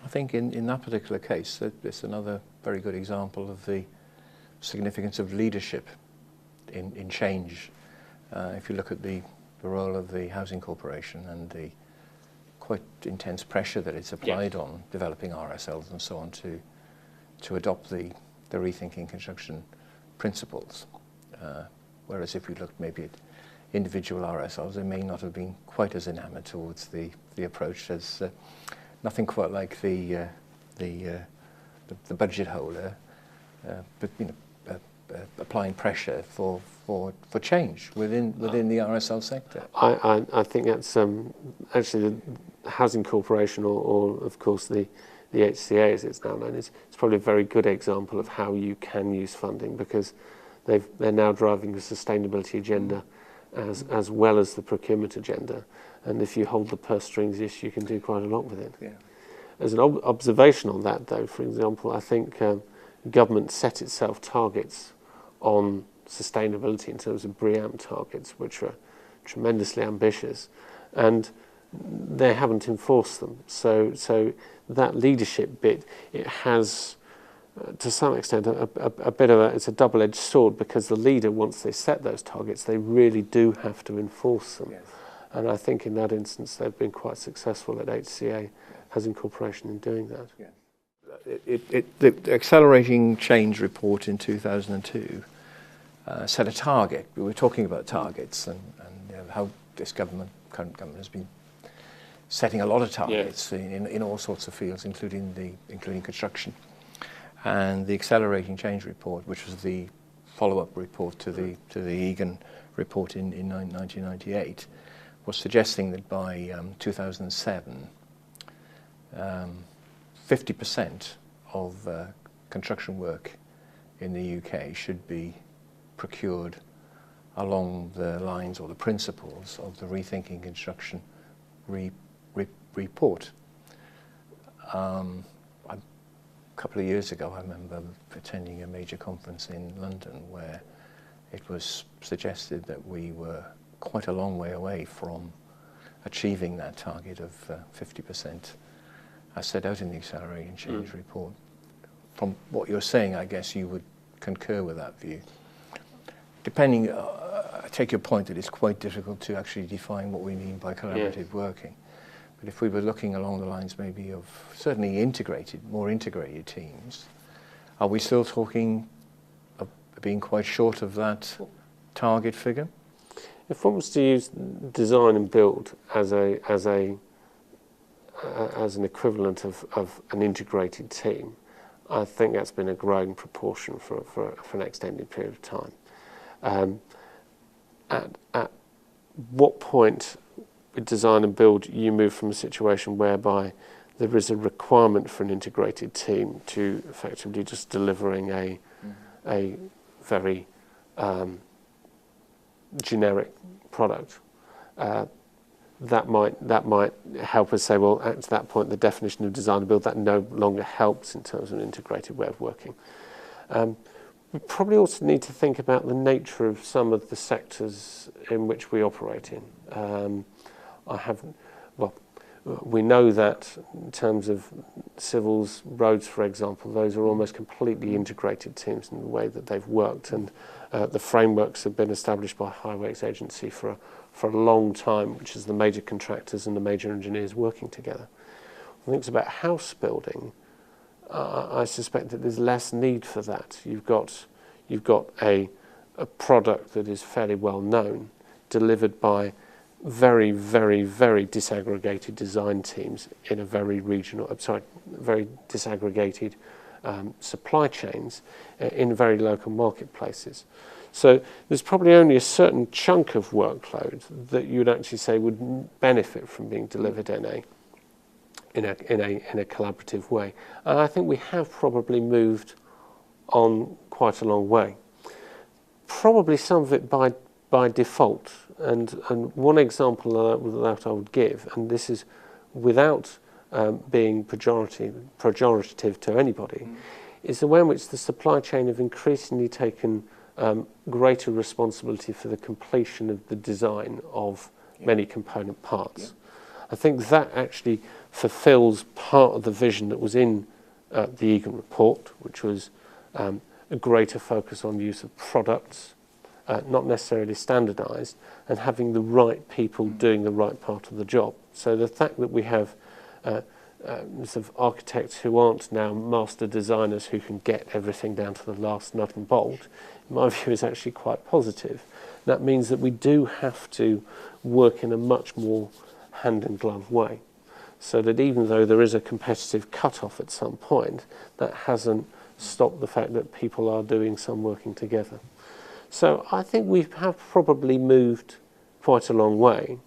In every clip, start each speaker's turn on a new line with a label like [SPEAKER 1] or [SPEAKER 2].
[SPEAKER 1] I think in that particular case, it's another very good example of the significance of leadership in change. If you look at the role of the Housing Corporation and the quite intense pressure that it's applied on developing RSLs and so on to adopt the rethinking construction principles. Whereas if we look maybe at individual RSLs, they may not have been quite as enamoured towards the approach as nothing quite like the budget holder, but applying pressure for change within the RSL sector.
[SPEAKER 2] I think that's actually the Housing Corporation, or of course the HCA as it's now known, it's probably a very good example of how you can use funding, because they're now driving the sustainability agenda as well as the procurement agenda. And if you hold the purse strings, yes, you can do quite a lot with it.
[SPEAKER 1] Yeah.
[SPEAKER 2] As an observation on that, though, for example, I think government set itself targets on sustainability in terms of BREEAM targets, which are tremendously ambitious, and they haven't enforced them. So that leadership bit, it has, to some extent, a bit of it's a double-edged sword, because the leader, once they set those targets, they really do have to enforce them.
[SPEAKER 1] Yes.
[SPEAKER 2] And I think in that instance, they've been quite successful at HCA, Housing Corporation, in doing that.
[SPEAKER 1] Yeah. The Accelerating Change report in 2002 set a target. We were talking about targets and how this current government has been setting a lot of targets in all sorts of fields, including construction. And the Accelerating Change report, which was the follow-up report to the Egan report in 1998, was suggesting that by 2007, 50% of construction work in the UK should be procured along the lines or the principles of the Rethinking Construction report. A couple of years ago, I remember attending a major conference in London where it was suggested that we were quite a long way away from achieving that target of 50%, as set out in the Accelerating Change report. From what you're saying, I guess you would concur with that view. Depending, I take your point that it's quite difficult to actually define what we mean by collaborative working. But if we were looking along the lines maybe of certainly more integrated teams, are we still talking of being quite short of that target figure?
[SPEAKER 2] If one was to use design and build as an equivalent of an integrated team, I think that's been a growing proportion for an extended period of time. At what point with design and build you move from a situation whereby there is a requirement for an integrated team to effectively just delivering a very generic product? That might help us say, well, at that point, the definition of design and build, that no longer helps in terms of an integrated way of working. We probably also need to think about the nature of some of the sectors in which we operate in. We know that in terms of civils, roads, for example, those are almost completely integrated teams in the way that they've worked, and the frameworks have been established by Highways Agency for a long time, which is the major contractors and the major engineers working together. When I think about house building, I suspect that there's less need for that. You've got a product that is fairly well known, delivered by very, very, very disaggregated design teams in a very very disaggregated supply chains in very local marketplaces. So there's probably only a certain chunk of workload that you would actually say would benefit from being delivered in a collaborative way. And I think we have probably moved on quite a long way. Probably some of it by default. And one example that I would give, and this is without being pejorative to anybody, is the way in which the supply chain have increasingly taken greater responsibility for the completion of the design of many component parts. I think that actually fulfills part of the vision that was in the Egan report, which was a greater focus on use of products, not necessarily standardised, and having the right people doing the right part of the job. So the fact that we have sort of architects who aren't now master designers who can get everything down to the last nut and bolt, in my view, is actually quite positive. That means that we do have to work in a much more hand-in-glove way, so that even though there is a competitive cut-off at some point, that hasn't stopped the fact that people are doing some working together. So I think we have probably moved quite a long way,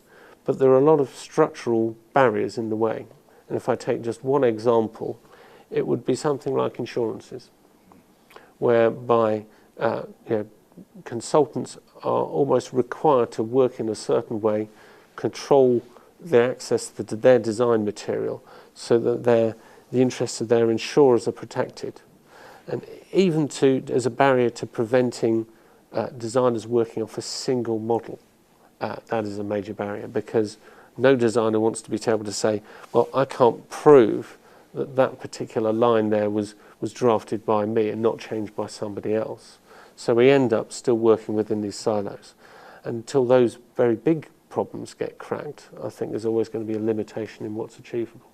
[SPEAKER 2] but there are a lot of structural barriers in the way. And if I take just one example, it would be something like insurances, whereby consultants are almost required to work in a certain way, control their access to their design material, so that the interests of their insurers are protected. And even as a barrier to preventing designers working off a single model, that is a major barrier, because no designer wants to be able to say, well, I can't prove that that particular line there was drafted by me and not changed by somebody else. So we end up still working within these silos. Until those very big problems get cracked, I think there's always going to be a limitation in what's achievable.